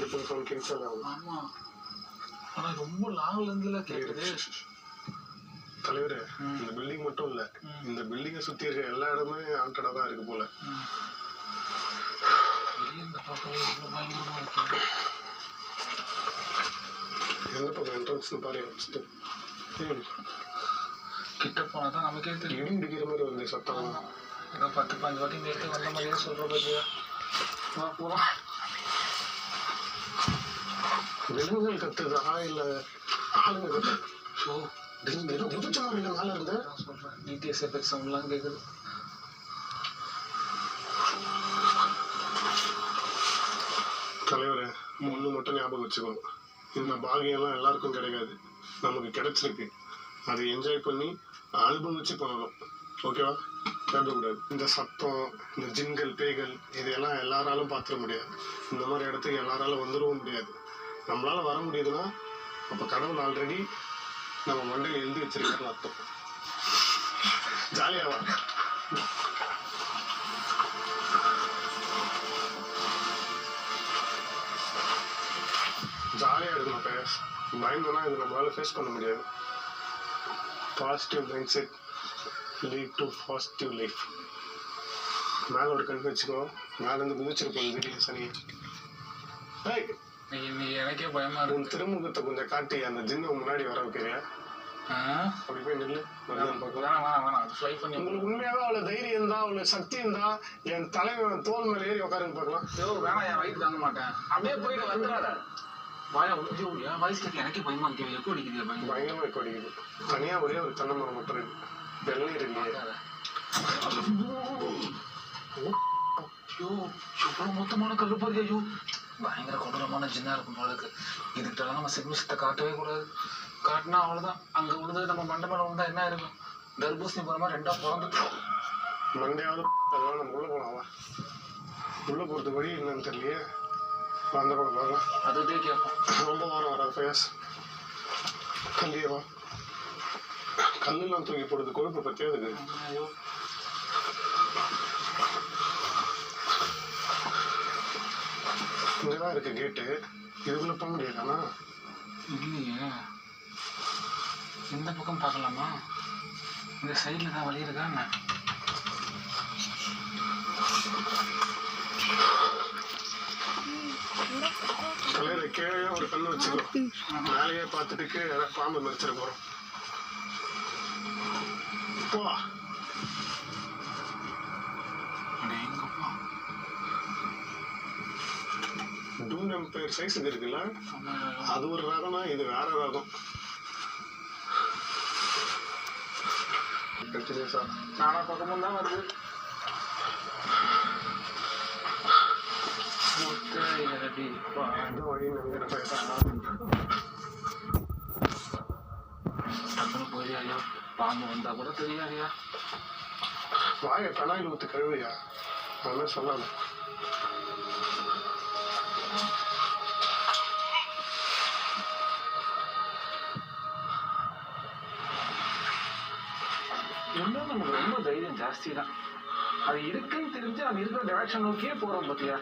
இப்போ phone cancel ஆகும். ஆமா, ஆனா ரொம்ப லாங்ல இருந்துல கேக்குது. தலைவரே, இந்த பில்டிங் மட்டும் இல்ல, இந்த பில்டிங்கை சுத்தி இருக்க எல்லா இடமே ஹாண்டடா தான் இருக்கு போல. எந்த பக்கம் என்ட்ரன்ஸ் பாரு. கிட்ட போனாதான் நமக்கே தெரியும். இடி இடிக்கிற மாதிரி வந்து சத்தம். ஏதோ 10-15 வாட்டி நேரத்தை வந்த மாதிரியே சொல்ற பத்தியா. போலாம். விலங்குகள் கத்துதா இல்ல ஆளுங்க கத்து? மேல இருந்து சொல்றேன். டிடிஎஸ் எஃபெக்ட் சவுண்ட்லாம் கேக்குது. தலைவரே, ஒண்ணு மட்டும் ஞாபகம் வச்சுக்கணும், இந்த பாகியெல்லாம் எல்லாருக்கும் கிடைக்காது. நமக்கு கிடைச்சிருக்கு, அதை என்ஜாய் பண்ணி அனுபவிச்சு பண்ணணும். ஓகேவா? தேடக்கூடாது. இந்த சத்தம், இந்த ஜின்கள், பேய்கள் இதெல்லாம் எல்லாராலும் பார்த்துட முடியாது. இந்த மாதிரி இடத்துக்கு எல்லாராலும் வந்துடவும் முடியாது. நம்மளால வர முடியுதுன்னா அப்போ கடவுள் ஆல்ரெடி நம்ம மண்டையில் எழுதி வச்சிருக்காருன்னு அர்த்தம். ஜாலியாவா? ஜாலியாக இருக்கணும் பேஸ். பயந்தோன்னா இது நம்மளால ஃபேஸ் பண்ண முடியாது. Positive mind set lead to positive life. மேலே ஒரு கணக்கு வச்சுக்கோ, மேலேருந்து குதிச்சிருப்போம் திடீர்னு சனி. எனக்கே பயமா இருக்கு. உன் திருமுகத்தை கொஞ்சம் காட்டி அந்த ஜின்னை முன்னாடி வர வைக்கிறியா? அப்படி போய் நில்லு. உங்களுக்கு உண்மையாவே அவ்வளவு தைரியம் இருந்தா, அவ்வளவு சக்தி இருந்தா, என் தலைவன் தோல் மேல ஏறி உட்காருன்னு பார்க்கலாம். வேணாம், என் வயிற்று தாங்க மாட்டேன். அப்படியே போயிட்டு வந்துடாத. எனக்கே பயமா இருக்கு. எக்கோ அடிக்குது, பயங்கரமா எக்கோ அடிக்குது. தனியா ஒரே ஒரு தென்னை மரம் மட்டும் இருக்கு, வெள்ளீர் இல்லையே. எவ்வளவு மொத்தமான கல்லு பாரு. ஐயோ, பயங்கர கொடூரமான ஜின்னா இருக்கும் போலக்கு. இதுக்கிட்டலாம் நம்ம சிக்னஸத்தை காட்டவே கூடாது. காட்டினா அவ்வளவுதான். அங்க விழுந்து நம்ம மண்டை மேல விழுந்தா என்ன இருக்கும்? தர்பூசணி போற மாதிரி ரெண்டா பிறந்துட்டோம். மண்டையாவது நம்ம உள்ள போனாவா? உள்ள போறது வழி என்னன்னு தெரியலையே. அந்த பக்கம் பார்க்கலாம். அதுதே கேட்போம். ரொம்ப வாரம் வராது ஃபேஸ். கல்லியவா? கல்லுலாம் தூக்கி போடுறது கொழுப்பு பத்தியா அதுக்கு? ஐயோ, இங்கதான் இருக்கு கேட்டு. இதுக்குள்ள போக முடியாதானா? இல்லையே. இந்த பக்கம் பார்க்கலாமா? இந்த சைட்ல தான் வழி இருக்கா என்ன? தலையில கீழே ஒரு கண்ணு வச்சுக்கோ. மேலேயே பார்த்துட்டு கீழே பாம்பு மறிச்சிட போறோம். போ. டூம் எம்பையர் சைஸுக்கு இருக்குல்ல, அது ஒரு ரகம்னா இது வேற ரகம். நானா பக்கமும் தான் வருது. போயியா? பாம்பு வந்தா கூட தெரியாதியா? வாய கடாயில் ஊத்து கழுவியா? அதெல்லாம் சொல்லாது. இன்னும் நமக்கு ரொம்ப தைரியம் ஜாஸ்தி தான். அது இருக்குன்னு தெரிஞ்சு நம்ம இருக்கிற டைரக்ஷன் நோக்கியே போறோம் பத்தியா?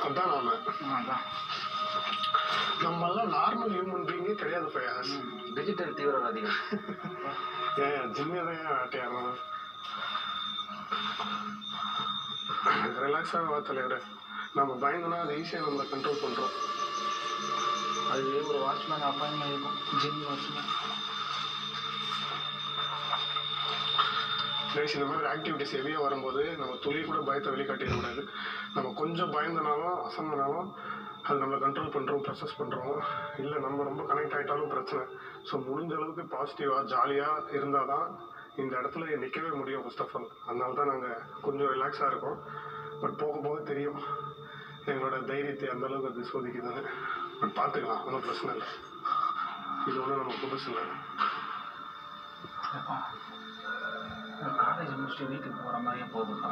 அதான் நாம. அதான் நம்ம எல்லாம் நார்மல் ஹியூமன் பீயிங்கே கிடையாது பையாஸ். டிஜிட்டல் தீவிரவாதிகள். ஏன் ஜிம்மியதான் வேட்டையாடணும்? ரிலாக்ஸாக வா தலைவர. நம்ம பயந்தோன்னா அது ஈஸியாக நம்மளை கண்ட்ரோல் பண்ணுறோம். அதுவே ஒரு வாட்ச்மேன் அப்பாயின்மெண்ட் இருக்கும். Gym watchman. ப்ளஸ் இந்த மாதிரி ஆக்டிவிட்டிஸ் ஹெவியாக வரும்போது நம்ம துளி கூட பயத்தை வெளிக்காட்டிடக்கூடாது. நம்ம கொஞ்சம் பயந்தனாலும் அசந்தனாலும் அது நம்மளை கண்ட்ரோல் பண்ணுறோம், ப்ரொசஸ் பண்ணுறோம். இல்லை நம்ம ரொம்ப கனெக்ட் ஆகிட்டாலும் பிரச்சனை. ஸோ முடிஞ்ச அளவுக்கு பாசிட்டிவாக ஜாலியாக இருந்தால் தான் இந்த இடத்துல நிற்கவே முடியும் ஃபர்ஸ்ட் ஆஃப் ஆல். அதனால தான் நாங்கள் கொஞ்சம் ரிலாக்ஸாக இருக்கோம். பட் போக போக தெரியும் எங்களோட தைரியத்தை அந்தளவுக்கு அது சோதிக்குதுன்னு. பட் பார்த்துக்கலாம், ஒன்றும் பிரச்சனை இல்லை. இது ஒன்றும் நம்ம புதுசு இல்லை. காலேஜ் முடிச்சுட்டு வீட்டுக்கு போகிற மாதிரியே போகுதுக்கா.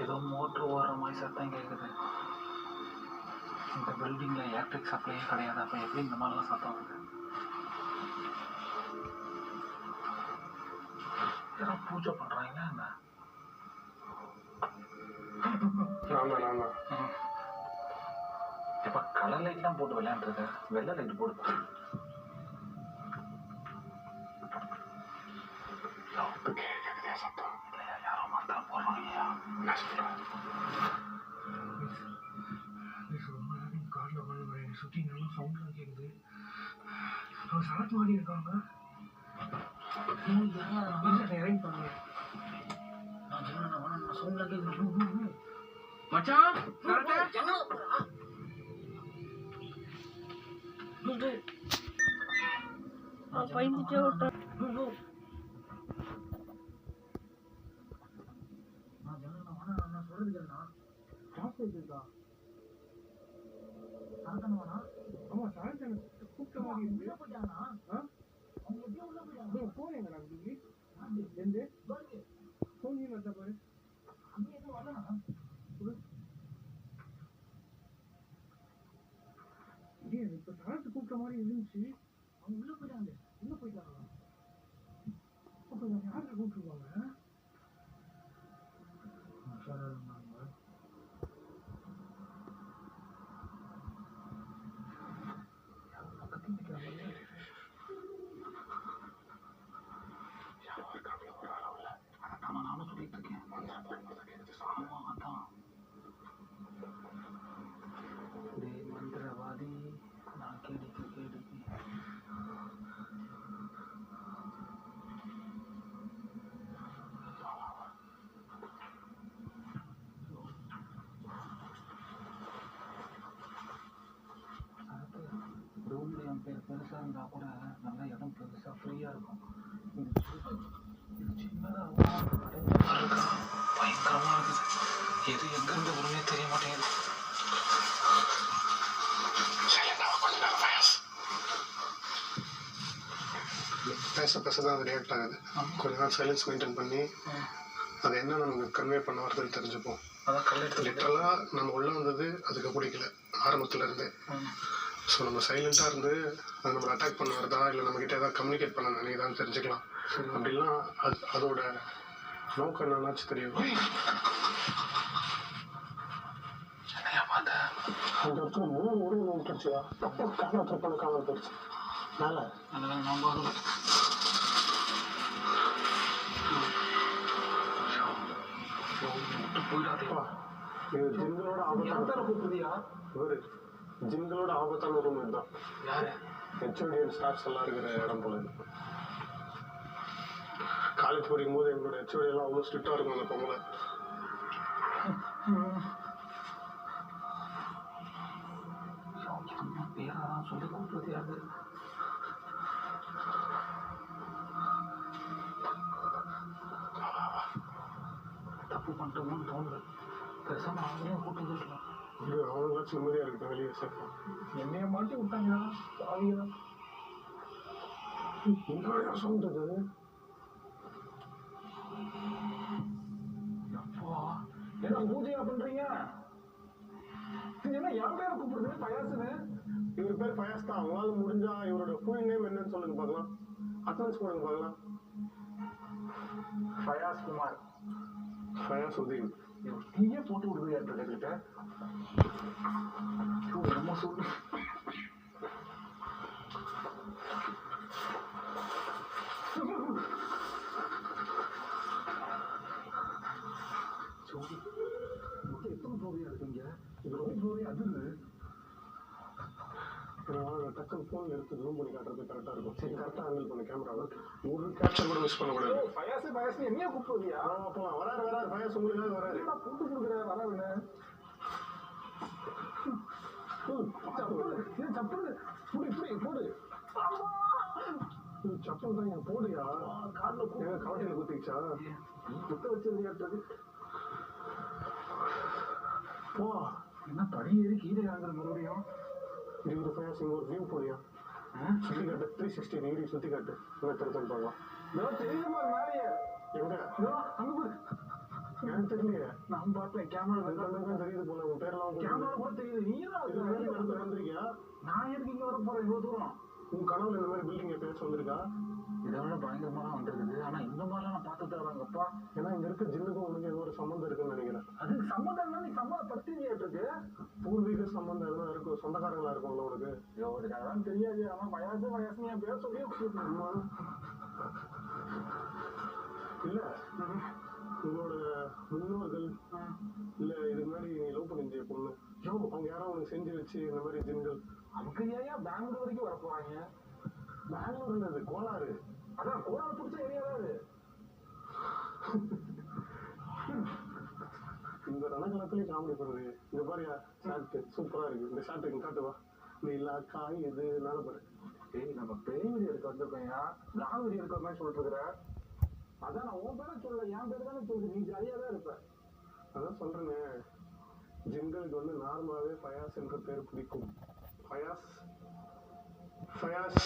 ஏதோ மோட்ரு ஓடுற மாதிரி சத்தம் கேட்குது. இந்த பில்டிங்கில் எலக்ட்ரிக் சப்ளையே கிடையாது. அப்போ எப்படி இந்த மாதிரிலாம் சத்தம் வருது? யாரும் பூஜை பண்றாங்களா என்ன? நான் தான் இப்ப கலர் லைட் தான் போட்டு விளையாண்டுருக்க, வெள்ளை லைட் போட்டு சத்தம் யாரோ மாத்திரம் போடுறாங்க. என்ன சொல்றேன் காட்டில் உட்காந்து சுற்றி நல்லா சவுண்ட்லாம் கேட்குது. அவங்க சரக்கு மாதிரி இருக்காங்க. இறங்கி பாருங்க. நான் சொன்ன சவுண்ட்லாம் கேட்குறேன். மச்சான் பயந்துட்டே விட்டேன். நான் சொல்றது கேளுண்ணா. காசு வச்சிருக்கா சரத்தனவானா? ஆமா சரத்தன கூப்பிட்ட மாதிரி இருக்கு. போயிட்டானா? அவங்க எப்படியும் உள்ள போயிட்டாங்க. போறேங்க நான் டிகிரி எந்த போன் வந்த பாரு. அங்கே எதுவும் வரலண்ணா. இப்ப சரத்து கூப்பிட்ட மாதிரி இருந்துச்சு. அவங்க உள்ள போயிட்டாங்க. உள்ள போயிட்டாங்களா? அப்ப யாரை கூப்பிட்டுருவாங்க? நானும் சொல்லிட்டு இருக்கேன். ஆமா அதான் மந்திரவாதி நான் கேடிக்கு ரூம்ல என் பேர் பெருசா இருந்தா கூட நல்லா இடம் பெருசா ஃப்ரீயா இருக்கும். பயங்கரமா இருக்குது. எது எங்க இருந்து ஒண்ணுமே தெரிய மாட்டேங்குது. பேசதான் அது ரியாக்ட் ஆகுது. கொஞ்ச நாள் சைலன்ஸ் மெயின்டைன் பண்ணி அது என்ன நமக்கு கன்வே பண்ண வருதுன்னு தெரிஞ்சுப்போம். லிட்டரலா நம்ம உள்ள வந்தது அதுக்கு பிடிக்கல ஆரம்பத்துல இருந்தே. ஸோ நம்ம சைலண்டா இருந்து அது நம்மளை அட்டாக் பண்ண வருதா இல்லை நம்ம கிட்ட ஏதாவது கம்யூனிகேட் பண்ண நினைக்குதான்னு தெரிஞ்சுக்கலாம். அப்படின்னா அதோட நோக்கம் என்னன்னாச்சு தெரியும். அந்த இடத்துல 3 உருவம் விட்டுருச்சுயா. கேமரா ட்ரிப் காணாம போயிடுச்சு. மேல இது ஜிங்களோட ஆபத்தான ஜிங்களோட ஆபத்தான ரூம் இதுதான். ஹெச்ஓடிஎன் ஸ்டாஃப்ஸ் எல்லாம் இருக்கிற இடம் போல இது. காலேஜ் படிக்கும் போது எங்களோட ஹெச்ஓடி எல்லாம் அவ்வளோ ஸ்ட்ரிக்டா இருக்கும் அந்த பொங்கலை. பேராதான் சொல்லி கூப்பிடுறது யாரு? தப்பு பண்ணிட்டோம்னு தோணுது. பேசாம அவங்களையும் கூப்பிட்டு இருக்கலாம். இது அவங்களாச்சும் நிம்மதியா இருக்கு வெளியே சேர்ப்போம். என்னைய மாட்டி விட்டாங்களா சாவியா? எங்களோட சொல்றது அப்பா என்ன பூஜையா பண்றீங்க? என்ன என் பேரை கூப்பிடுது பயாசுன்னு? இவர் பேர் ஃபயாஸ் தான். அவங்களால முடிஞ்சா இவரோட ஃபுல் நேம் என்னன்னு சொல்லுங்க பார்க்கலாம். அட்டனன்ஸ் போடுங்க பார்க்கலாம். ஃபயாஸ் குமார். ஃபயாஸ் உதீன். நீயே போட்டு விடுது என்கிட்ட. என்னமோ சொல்லு. எத்தனை போவையா இருக்கீங்க? இது ரொம்ப போவே அதிர்வு. டக்குனு ஃபோன் எடுத்து ஜூம் பண்ணி காட்டுறது கரெக்டாக இருக்கும். சரி கரெக்டாக ஹேண்டில் பண்ண கேமராவை. ஒரு கேப்சர் கூட மிஸ் பண்ணக்கூடாது. ஃபயாஸ் என்னையா கூப்பிடுவியா? அப்போ வராரு ஃபயாஸ் உங்களுக்காக வராரு. கூட்டு கொடுக்குறேன் வராதுன்னு. சப்பல் போடு. சப்பல் தான் என் போடுயா. காலில் கவட்டையில் குத்திச்சா? குத்த வச்சது கேட்டது. போ என்ன படி ஏறி கீழே இறங்குற மறுபடியும். 20 ஃபயாஸ் இங்கே ஒரு வியூ போறியா? சுற்றி காட்டு 360 டிகிரி சுற்றி காட்டு. திருத்தம் பார்க்கலாம். தெரியுமா மேலேயே? எங்க அங்க போய் எனக்கு தெரியலையே. நான் பார்த்தேன் கேமரா தான் தெரியுது போல. உன் பேரெல்லாம் கேமரா கூட தெரியுது. நீ தான் வந்திருக்கியா? நான் எதுக்கு இங்க வர போறேன் இவ்வளவு தூரம்? உன் கனவுல இந்த மாதிரி பில்டிங் எப்பயாச்சும் வந்திருக்கா? இதை விட பயங்கரமா வந்திருக்குது. ஆனா இந்த மாதிரிலாம் நான் பார்த்தது சொல்லுப்பா. ஏன்னா இங்க இருக்க ஜின்னுக்கும் உனக்கு ஏதோ ஒரு சம்மந்தம் இருக்குன்னு நினைக்கிறேன். அது சம்மந்தம்னா நீ சம்மந்தப்படுத்திட்டு இருக்கு. பூர்வீக சம்மந்தம் எதுவும் இருக்கும், சொந்தக்காரங்களா இருக்கும்ல உனக்கு? ஐயோ எனக்கு அதெல்லாம் தெரியாது. அவன் வயசு என் பேர் சொல்லி ஆமா. இல்ல உங்களோட முன்னோர்கள் இல்ல இதுக்கு முன்னாடி நீ லவ் பண்ணிருந்திய பொண்ணு, அவங்க யாரும் உனக்கு செஞ்சு வச்சு இந்த மாதிரி ஜின்கள்? அவங்க ஏன் பெங்களூர் வரைக்கும் வர போறாங்க? பெங்களூர்ல அது கோளாறு. அதான் கோலாறு பிடிச்ச ஏரியா தான் அது. இந்த ரணகலத்திலயும் காமெடி பண்ணுது. இங்க பாருயா ஷார்ட் சூப்பரா இருக்கு. இந்த ஷார்ட் காட்டுவா. நீ இல்ல காய் எது நானும் பாரு. ஏய் நம்ம பேய் வீடியோ எடுக்க வந்திருக்கோம்யா. லாங் வீடியோ எடுக்கிற மாதிரி சொல்லிட்டு இருக்கிற. அதான் நான் உன் பேரை சொல்ல, என் பேரு தானே சொல்லுது. நீ ஜாலியா தான் இருப்ப. அதான் சொல்றேனே, ஜின்களுக்கு வந்து நார்மலாவே ஃபயாஸ் என்ற பேர் பிடிக்கும். ஃபயாஸ் ஃபயாஸ்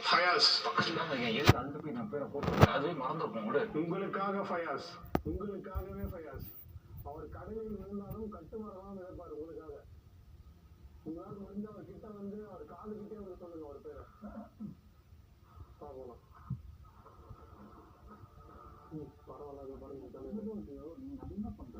ஃபயாஸ் எதுக்கு அழுது போய் நான் பேரை போட்டு அதுவே மறந்துருப்போம் கூட. உங்களுக்காக ஃபயாஸ், உங்களுக்காகவே ஃபயாஸ். அவர் கடலில் விழுந்தாலும் கட்டுமரமாக இருப்பார் உங்களுக்காக. உங்களால் முடிஞ்ச அவர் கிட்ட வந்து அவர் காது கிட்டே வந்து சொல்லுங்க அவர் பேரை. பார்க்கலாம். பரவாயில்ல பாருங்க. நீ என்ன பண்ற?